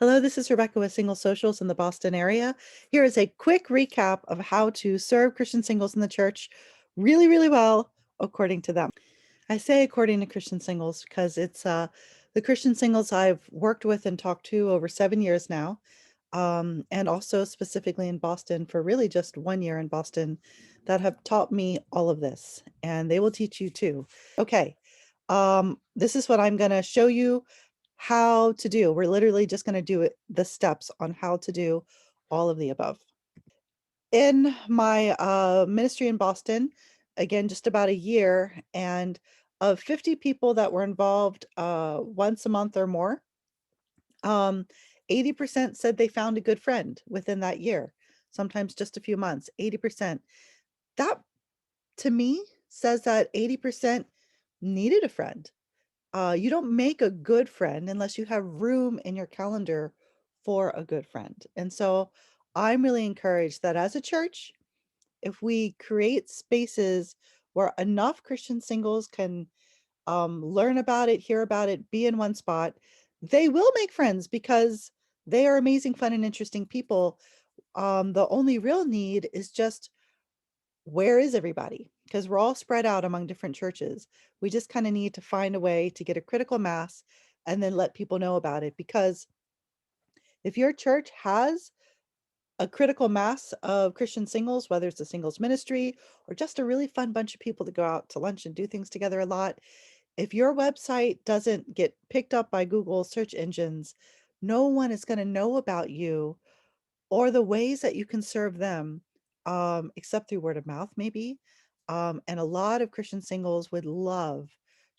Hello, this is Rebecca with Single Socials in the Boston area. Here is a quick recap of how to serve Christian singles in the church really, really well, according to them. I say according to Christian singles because it's the Christian singles I've worked with and talked to over 7 years now, and also specifically in Boston for really just 1 year in Boston that have taught me all of this, and they will teach you too. Okay, this is what I'm going to show you how to do. We're literally just going to do it, the steps on how to do all of the above. In my ministry in Boston, again, just about a year, and of 50 people that were involved once a month or more, um, 80% said they found a good friend within that year, sometimes just a few months. 80%. That to me says that 80% needed a friend. You don't make a good friend unless you have room in your calendar for a good friend. And so I'm really encouraged that as a church, if we create spaces where enough Christian singles can learn about it, hear about it, be in one spot, they will make friends because they are amazing, fun, and interesting people. The only real need is just where is everybody? Because we're all spread out among different churches. We just kind of need to find a way to get a critical mass and then let people know about it. Because if your church has a critical mass of Christian singles, whether it's a singles ministry or just a really fun bunch of people to go out to lunch and do things together a lot, if your website doesn't get picked up by Google search engines, no one is going to know about you or the ways that you can serve them, except through word of mouth, maybe. And a lot of Christian singles would love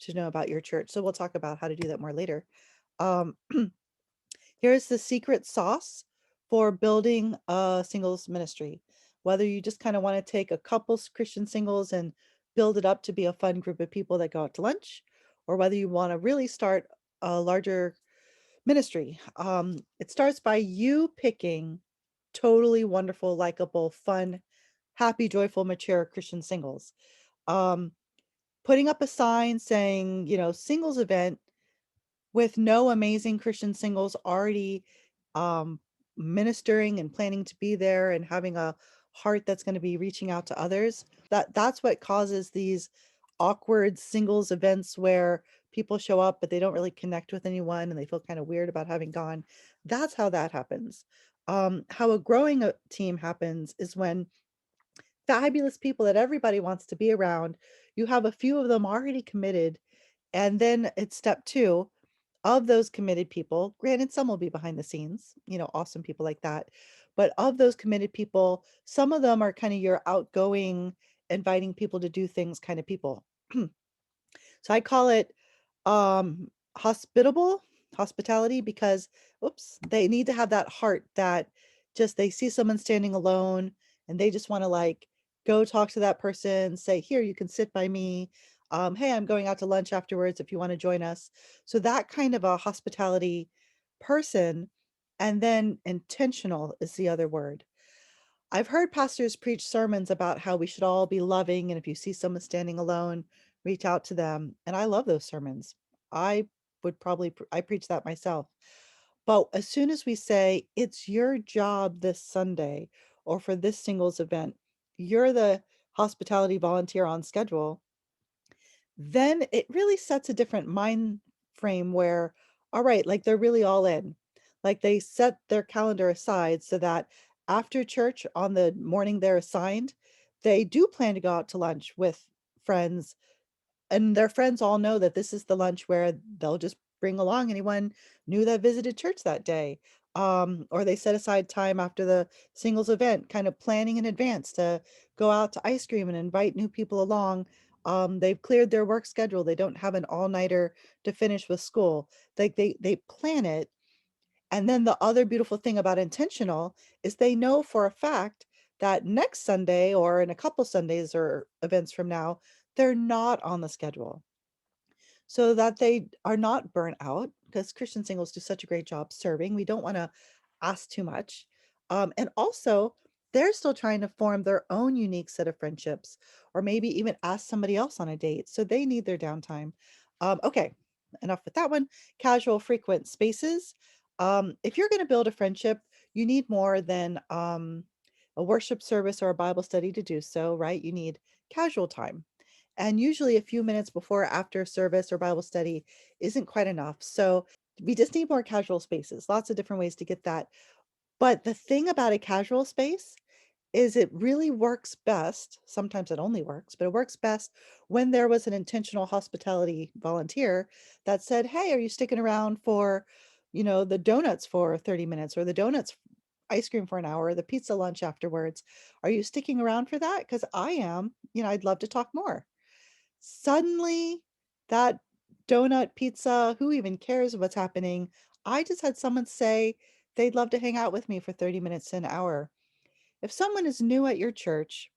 to know about your church. So we'll talk about how to do that more later. Um, Here's the secret sauce for building a singles ministry. Whether you just kind of want to take a couple Christian singles and build it up to be a fun group of people that go out to lunch, or whether you want to really start a larger ministry. It starts by you picking totally wonderful, likable, fun, happy, joyful, mature Christian singles. Um, Putting up a sign saying, singles event with no amazing Christian singles already um, ministering and planning to be there and having a heart that's going to be reaching out to others. That's what causes these awkward singles events where people show up but they don't really connect with anyone and they feel kind of weird about having gone. That's how that happens. How a growing team happens is when fabulous people that everybody wants to be around, you have a few of them already committed, and then it's step two of those committed people. Granted, some will be behind the scenes, awesome people like that. But of those committed people, some of them are kind of your outgoing, inviting people to do things kind of people. So I call it hospitable hospitality because, oops, they need to have that heart that just they see someone standing alone and they just want to like go talk to that person, say, here, you can sit by me. Hey, I'm going out to lunch afterwards if you want to join us. So that kind of a hospitality person. And then intentional is the other word. I've heard pastors preach sermons about how we should all be loving, and if you see someone standing alone, reach out to them. And I love those sermons. I would probably I preach that myself. But as soon as we say it's your job this Sunday or for this singles event, you're the hospitality volunteer on schedule, then it really sets a different mind frame where, all right, like they're really all in. Like they set their calendar aside so that after church on the morning they're assigned, they do plan to go out to lunch with friends, and their friends all know that this is the lunch where they'll just bring along anyone new that visited church that day. Or they set aside time after the singles event, kind of planning in advance to go out to ice cream and invite new people along. They've cleared their work schedule. They don't have an all-nighter to finish with school. Like they plan it. And then the other beautiful thing about intentional is they know for a fact that next Sunday or in a couple Sundays or events from now, they're not on the schedule so that they are not burnt out because Christian singles do such a great job serving. We don't want to ask too much. And also, they're still trying to form their own unique set of friendships or maybe even ask somebody else on a date. So they need their downtime. Okay, enough with that one. Casual, frequent spaces. If you're going to build a friendship, you need more than a worship service or a Bible study to do so, right? You need casual time. And usually a few minutes before or after service or Bible study isn't quite enough. So we just need more casual spaces, lots of different ways to get that. But the thing about a casual space is it really works best. Sometimes it only works, but it works best when there was an intentional hospitality volunteer that said, "Hey, are you sticking around for, the donuts for 30 minutes or the donuts ice cream for an hour, or the pizza lunch afterwards? Are you sticking around for that? Because I am, I'd love to talk more." Suddenly, that donut, pizza, who even cares what's happening? I just had someone say they'd love to hang out with me for 30 minutes to an hour. If someone is new at your church,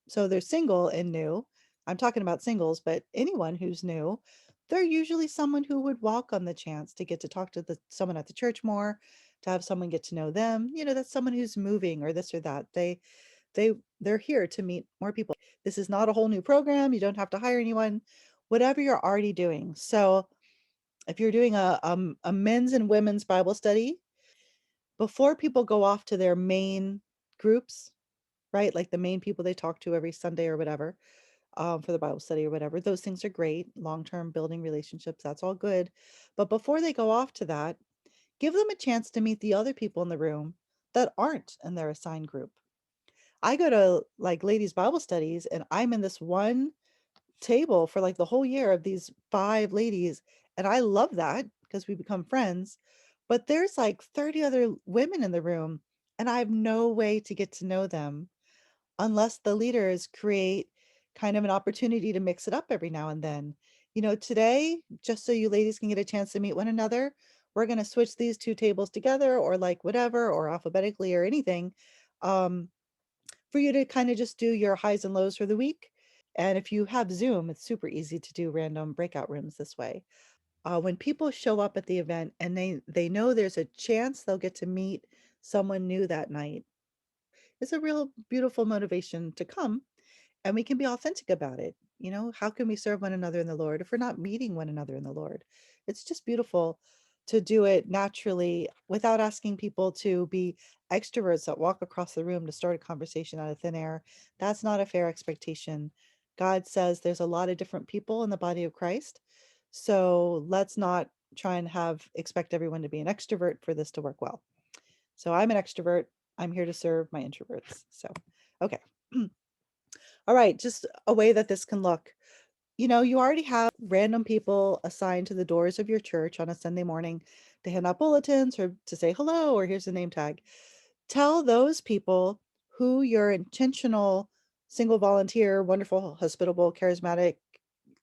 so they're single and new, I'm talking about singles, but anyone who's new, they're usually someone who would welcome the chance to get to talk to someone at the church more, to have someone get to know them. That's someone who's moving or this or that. They they're here to meet more people. This is not a whole new program. You don't have to hire anyone. Whatever you're already doing. So if you're doing a men's and women's Bible study, before people go off to their main groups, right? Like the main people they talk to every Sunday or whatever, for the Bible study or whatever. Those things are great. Long-term building relationships, that's all good. But before they go off to that, give them a chance to meet the other people in the room that aren't in their assigned group. I go to like ladies' Bible studies and I'm in this one table for like the whole year of these 5 ladies. And I love that because we become friends. But there's like 30 other women in the room and I have no way to get to know them unless the leaders create kind of an opportunity to mix it up every now and then. Today, just so you ladies can get a chance to meet one another, we're going to switch these 2 tables together or like whatever, or alphabetically or anything, um, for you to kind of just do your highs and lows for the week. And if you have Zoom, it's super easy to do random breakout rooms this way. When people show up at the event and they know there's a chance they'll get to meet someone new that night, it's a real beautiful motivation to come, and we can be authentic about it. How can we serve one another in the Lord if we're not meeting one another in the Lord? It's just beautiful to do it naturally without asking people to be extroverts that walk across the room to start a conversation out of thin air. That's not a fair expectation. God says there's a lot of different people in the body of Christ. So let's not try and expect everyone to be an extrovert for this to work well. So I'm an extrovert. I'm here to serve my introverts. So, okay. All right, just a way that this can look. You already have random people assigned to the doors of your church on a Sunday morning to hand out bulletins or to say hello, or here's a name tag. Tell those people who your intentional single volunteer, wonderful, hospitable, charismatic,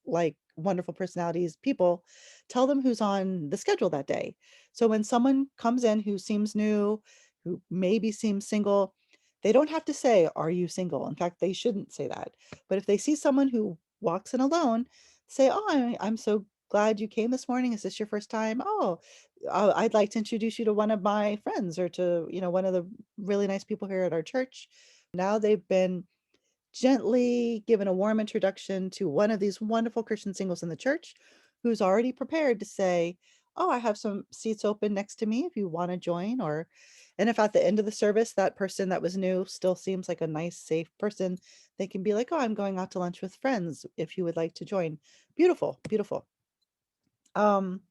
like wonderful personalities people, tell them who's on the schedule that day. So when someone comes in who seems new, who maybe seems single, they don't have to say, "Are you single?" In fact, they shouldn't say that. But if they see someone who walks in alone, say, "Oh, I'm so glad you came this morning. Is this your first time? Oh, I'd like to introduce you to one of my friends or to, one of the really nice people here at our church." Now they've been gently given a warm introduction to one of these wonderful Christian singles in the church who's already prepared to say, "Oh, I have some seats open next to me if you want to join." And if at the end of the service, that person that was new still seems like a nice, safe person, they can be like, "Oh, I'm going out to lunch with friends if you would like to join." Beautiful, beautiful. Um,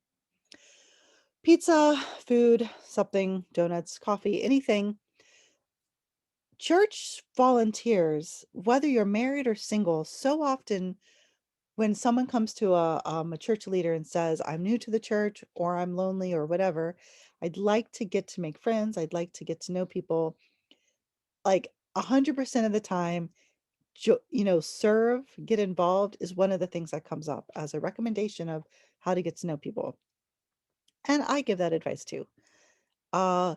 Pizza, food, something, donuts, coffee, anything. Church volunteers, whether you're married or single, so often when someone comes to a church leader and says, "I'm new to the church," or "I'm lonely," or whatever, "I'd like to get to make friends. I'd like to get to know people." Like 100% of the time, serve, get involved is one of the things that comes up as a recommendation of how to get to know people. And I give that advice too. Uh,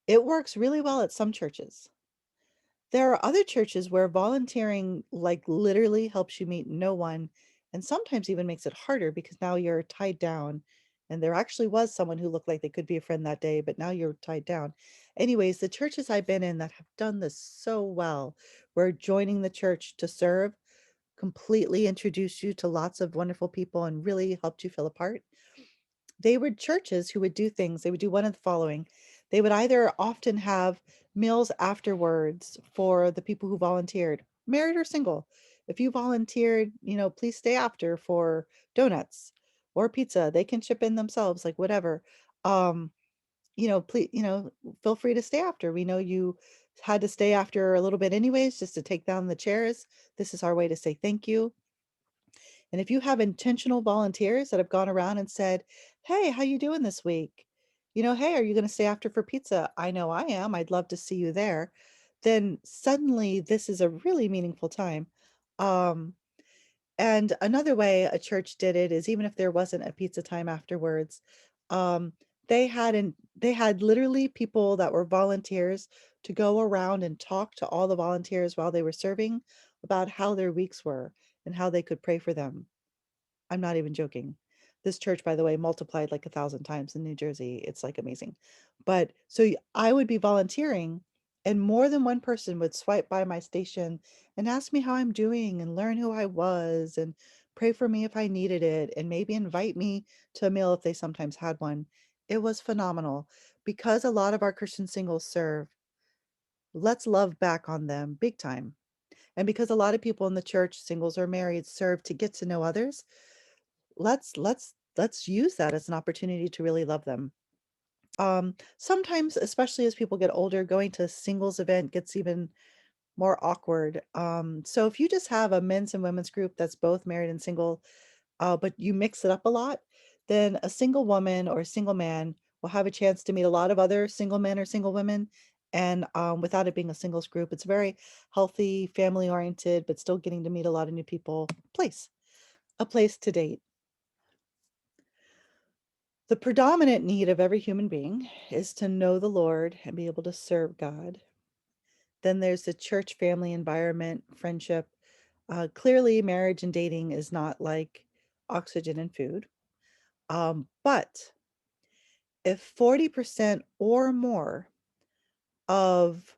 it works really well at some churches. There are other churches where volunteering, like, literally helps you meet no one, and sometimes even makes it harder because now you're tied down, and there actually was someone who looked like they could be a friend that day, but now you're tied down. Anyways, the churches I've been in that have done this so well, where joining the church to serve completely introduced you to lots of wonderful people and really helped you feel a part. They were churches who would do things. They would do one of the following. They would either often have meals afterwards for the people who volunteered, married or single. If you volunteered, please stay after for donuts or pizza. They can chip in themselves, like whatever. Um, please, feel free to stay after. We know you had to stay after a little bit anyways, just to take down the chairs. This is our way to say thank you. And if you have intentional volunteers that have gone around and said, "Hey, how you doing this week? Hey, are you going to stay after for pizza? I know I am. I'd love to see you there." Then suddenly this is a really meaningful time. Um, and another way a church did it is even if there wasn't a pizza time afterwards, um, they had literally people that were volunteers to go around and talk to all the volunteers while they were serving about how their weeks were and how they could pray for them. I'm not even joking. This church, by the way, multiplied like 1,000 times in New Jersey. It's like amazing. But so I would be volunteering, and more than one person would swipe by my station and ask me how I'm doing and learn who I was and pray for me if I needed it and maybe invite me to a meal if they sometimes had one. It was phenomenal because a lot of our Christian singles serve. Let's love back on them big time. And because a lot of people in the church, singles or married, serve to get to know others, let's use that as an opportunity to really love them. Sometimes, especially as people get older, going to a singles event gets even more awkward. So if you just have a men's and women's group that's both married and single, but you mix it up a lot, then a single woman or a single man will have a chance to meet a lot of other single men or single women. And without it being a singles group, it's very healthy, family oriented, but still getting to meet a lot of new people. A place to date. The predominant need of every human being is to know the Lord and be able to serve God. Then there's the church family environment, friendship. Clearly, marriage and dating is not like oxygen and food. But if 40% or more of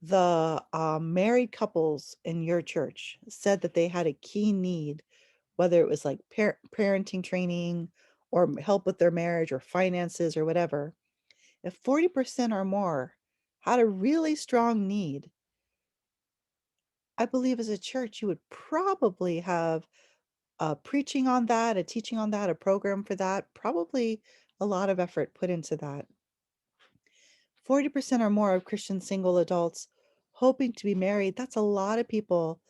the married couples in your church said that they had a key need, whether it was like parenting training or help with their marriage or finances or whatever, if 40% or more had a really strong need, I believe as a church, you would probably have a preaching on that, a teaching on that, a program for that, probably a lot of effort put into that. 40% or more of Christian single adults hoping to be married, that's a lot of people.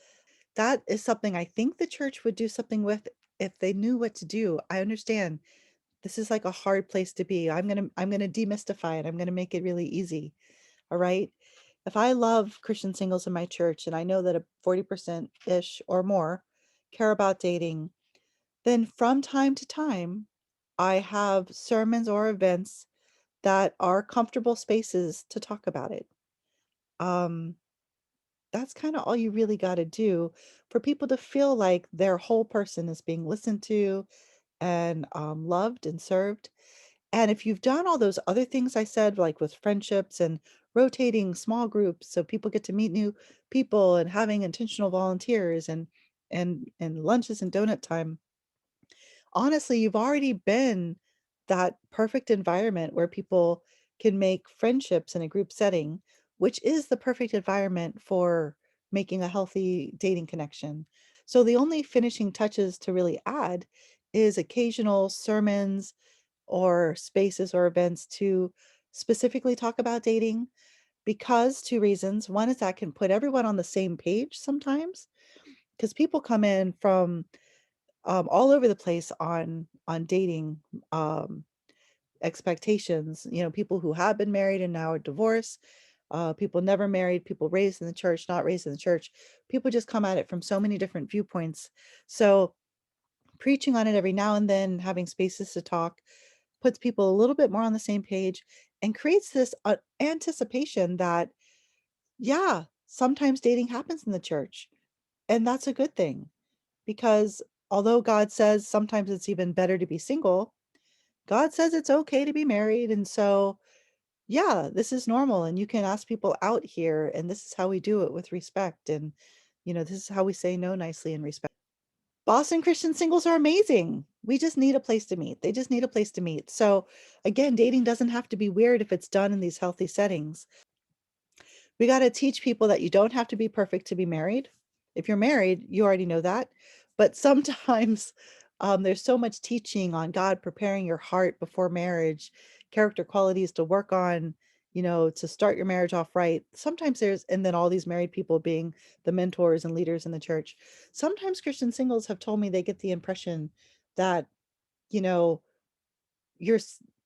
That is something I think the church would do something with if they knew what to do. I understand this is like a hard place to be. I'm gonna demystify it. I'm gonna make it really easy. All right. If I love Christian singles in my church and I know that a 40% ish or more care about dating, then from time to time, I have sermons or events that are comfortable spaces to talk about it. Um, that's kind of all you really got to do for people to feel like their whole person is being listened to and loved and served. And if you've done all those other things I said, like with friendships and rotating small groups so people get to meet new people and having intentional volunteers and lunches and donut time, honestly, you've already been that perfect environment where people can make friendships in a group setting, which is the perfect environment for making a healthy dating connection. So the only finishing touches to really add is occasional sermons or spaces or events to specifically talk about dating because two reasons. One is that can put everyone on the same page sometimes because people come in from all over the place on dating um, expectations. People who have been married and now are divorced, people never married, people raised in the church, not raised in the church. People just come at it from so many different viewpoints. So preaching on it every now and then, having spaces to talk, puts people a little bit more on the same page and creates this anticipation that, yeah, sometimes dating happens in the church. And that's a good thing because although God says sometimes it's even better to be single, God says it's okay to be married. And so, yeah, this is normal. And you can ask people out here. And this is how we do it with respect. And, this is how we say no nicely and respect. Boston Christian singles are amazing. We just need a place to meet. They just need a place to meet. So again, dating doesn't have to be weird if it's done in these healthy settings. We got to teach people that you don't have to be perfect to be married. If you're married, you already know that. But sometimes there's so much teaching on God preparing your heart before marriage, character qualities to work on, to start your marriage off right. Sometimes and then all these married people being the mentors and leaders in the church. Sometimes Christian singles have told me they get the impression that, you know, you're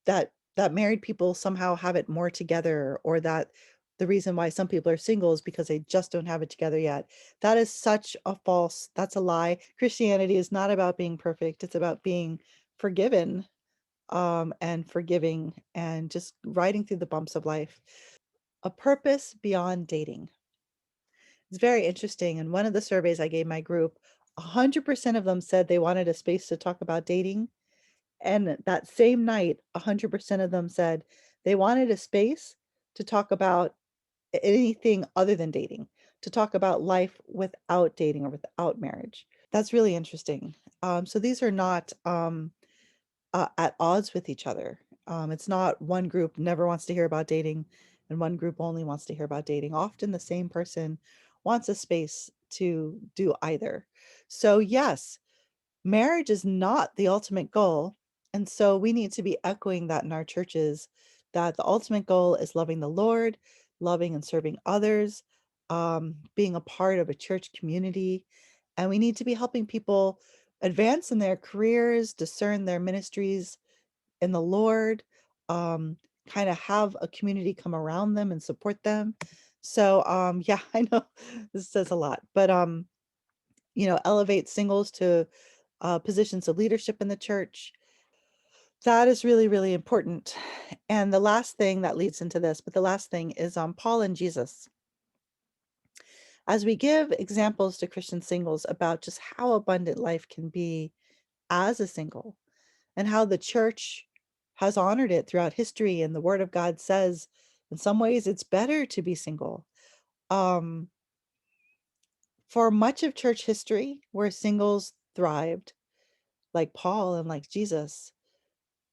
that married people somehow have it more together, or that the reason why some people are single is because they just don't have it together yet. That is such a false That's a lie. Christianity is not about being perfect. It's about being forgiven, and forgiving, and just riding through the bumps of life. A purpose beyond dating. It's very interesting. In one of the surveys I gave my group, 100% of them said they wanted a space to talk about dating. And that same night, 100% of them said they wanted a space to talk about anything other than dating, to talk about life without dating or without marriage. That's really interesting. So these are not at odds with each other. It's not one group never wants to hear about dating and one group only wants to hear about dating. Often the same person wants a space to do either. So, yes, marriage is not the ultimate goal. And so we need to be echoing that in our churches, that the ultimate goal is loving the Lord, loving and serving others, being a part of a church community. And we need to be helping people advance in their careers, discern their ministries in the Lord, um, kind of have a community come around them and support them. So, yeah, I know this says a lot, but elevate singles to positions of leadership in the church. That is really, really important. And the last thing that leads into this, but the last thing is Paul and Jesus. As we give examples to Christian singles about just how abundant life can be as a single, and how the church has honored it throughout history, and the word of God says in some ways it's better to be single. Um, for much of church history where singles thrived, like Paul and like Jesus,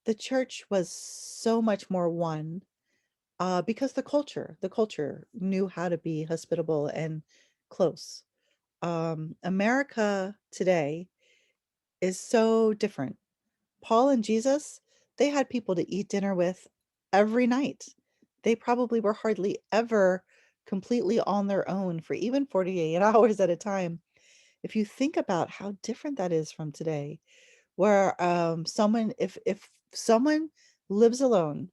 the church was so much more one, because the culture knew how to be hospitable and close. America today is so different. Paul and Jesus, they had people to eat dinner with every night. They probably were hardly ever completely on their own for even 48 hours at a time. If you think about how different that is from today, where if someone lives alone,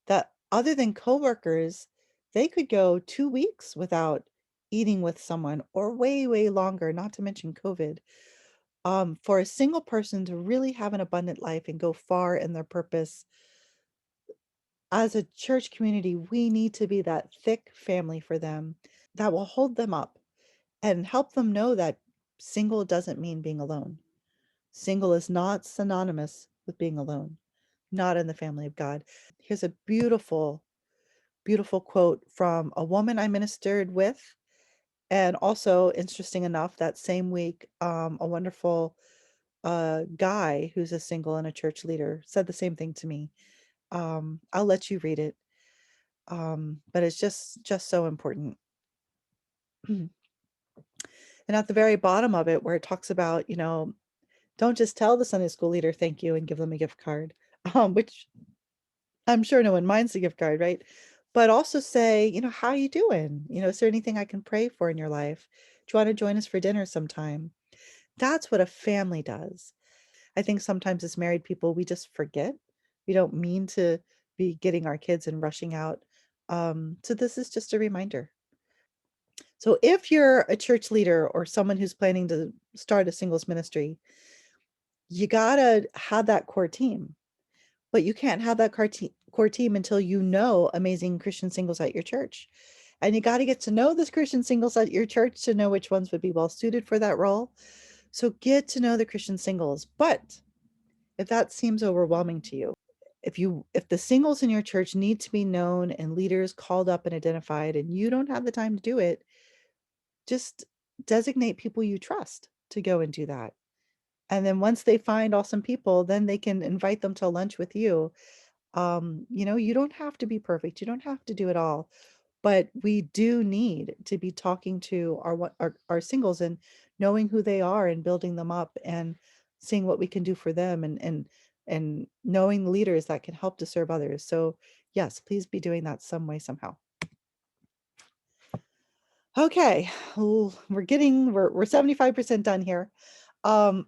that other than coworkers, they could go 2 weeks without eating with someone, or way, way longer, not to mention COVID. For a single person to really have an abundant life and go far in their purpose, as a church community, we need to be that thick family for them that will hold them up and help them know that single doesn't mean being alone. Single is not synonymous with being alone, not in the family of God. Here's a beautiful, beautiful quote from a woman I ministered with. And also, interesting enough, that same week, a wonderful guy who's a single and a church leader said the same thing to me. I'll let you read it. But it's just so important. And at the very bottom of it, where it talks about, don't just tell the Sunday school leader thank you and give them a gift card, which I'm sure no one minds the gift card, right? But also say, how you doing? Is there anything I can pray for in your life? Do you want to join us for dinner sometime? That's what a family does. I think sometimes as married people, we just forget. We don't mean to be getting our kids and rushing out. So this is just a reminder. So if you're a church leader or someone who's planning to start a singles ministry, you gotta have that core team. But you can't have that core team until you know amazing Christian singles at your church. And you got to get to know this Christian singles at your church to know which ones would be well suited for that role. So get to know the Christian singles. But if that seems overwhelming to you, if the singles in your church need to be known and leaders called up and identified, and you don't have the time to do it, just designate people you trust to go and do that. And then once they find awesome people, then they can invite them to lunch with you. You don't have to be perfect. You don't have to do it all, but we do need to be talking to our singles and knowing who they are and building them up and seeing what we can do for them and knowing leaders that can help to serve others. So yes, please be doing that some way, somehow. Okay, we're 75% done here. Um,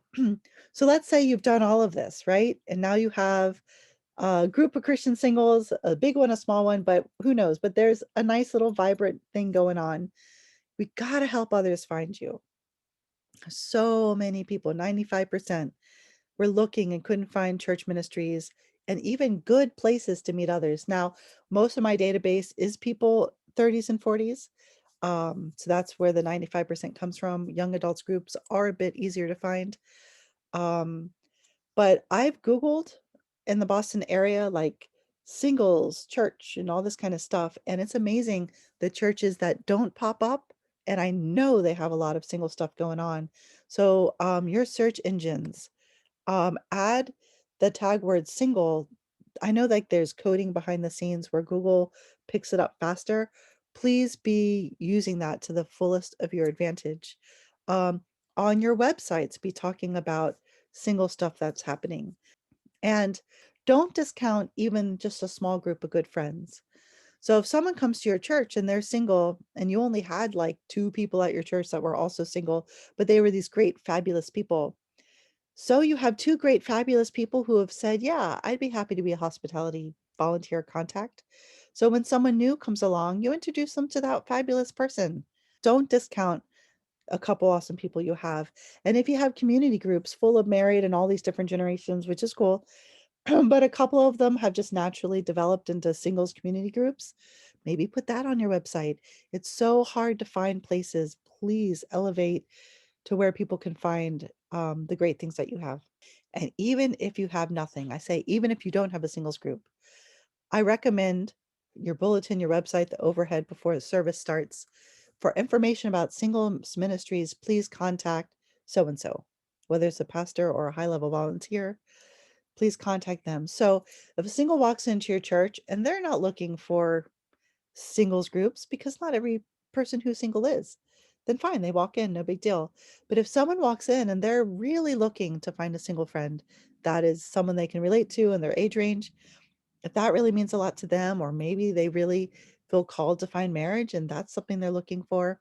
so let's say you've done all of this, right? And now you have a group of Christian singles, a big one, a small one, but who knows? But there's a nice little vibrant thing going on. We got to help others find you. So many people, 95%, were looking and couldn't find church ministries and even good places to meet others. Now, most of my database is people 30s and 40s. So that's where the 95% comes from. Young adults groups are a bit easier to find. Um, but I've Googled in the Boston area, like singles, church, and all this kind of stuff. And it's amazing the churches that don't pop up. And I know they have a lot of single stuff going on. So your search engines, add the tag word single. I know like there's coding behind the scenes where Google picks it up faster. Please be using that to the fullest of your advantage. Um, on your websites, be talking about single stuff that's happening. And don't discount even just a small group of good friends. So if someone comes to your church and they're single and you only had like two people at your church that were also single, but they were these great, fabulous people. So you have two great, fabulous people who have said, yeah, I'd be happy to be a hospitality volunteer contact. So when someone new comes along, you introduce them to that fabulous person. Don't discount a couple awesome people you have. And if you have community groups full of married and all these different generations, which is cool, but a couple of them have just naturally developed into singles community groups, maybe put that on your website. It's so hard to find places. Please elevate to where people can find the great things that you have. And even if you have nothing, I say, even if you don't have a singles group, I recommend your bulletin, your website, the overhead before the service starts. For information about singles ministries, please contact so and so, whether it's a pastor or a high level volunteer. Please contact them. So if a single walks into your church and they're not looking for singles groups, because not every person who's single is, then fine, they walk in, no big deal. But if someone walks in and they're really looking to find a single friend that is someone they can relate to in their age range, if that really means a lot to them, or maybe they really feel called to find marriage and that's something they're looking for,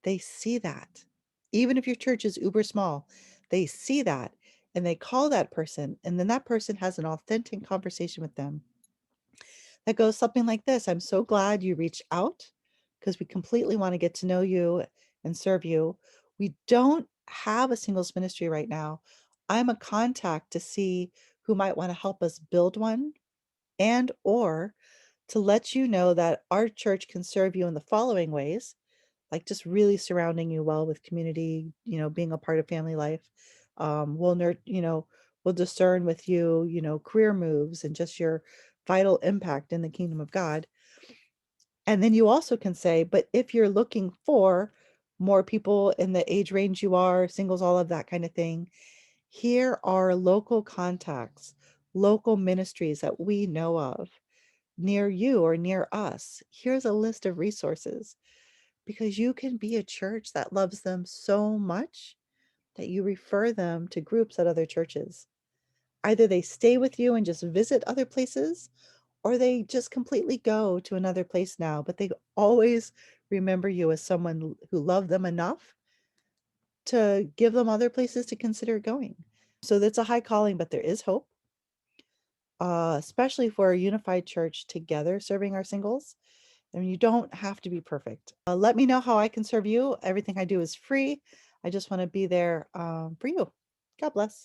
they see that. Even if your church is uber small, they see that and they call that person, and then that person has an authentic conversation with them that goes something like this: I'm so glad you reached out because we completely want to get to know you and serve you. We don't have a singles ministry right now. I'm a contact to see who might want to help us build one, and or to let you know that our church can serve you in the following ways, like just really surrounding you well with community, being a part of family life. We'll discern with you, career moves and just your vital impact in the kingdom of God. And then you also can say, but if you're looking for more people in the age range you are, singles, all of that kind of thing, here are local contacts, local ministries that we know of near you or near us. Here's a list of resources, because you can be a church that loves them so much that you refer them to groups at other churches. Either they stay with you and just visit other places, or they just completely go to another place now, but they always remember you as someone who loved them enough to give them other places to consider going. So that's a high calling, but there is hope, especially for a unified church together serving our singles. And you don't have to be perfect. Let me know how I can serve you. Everything I do is free. I just want to be there for you. God bless.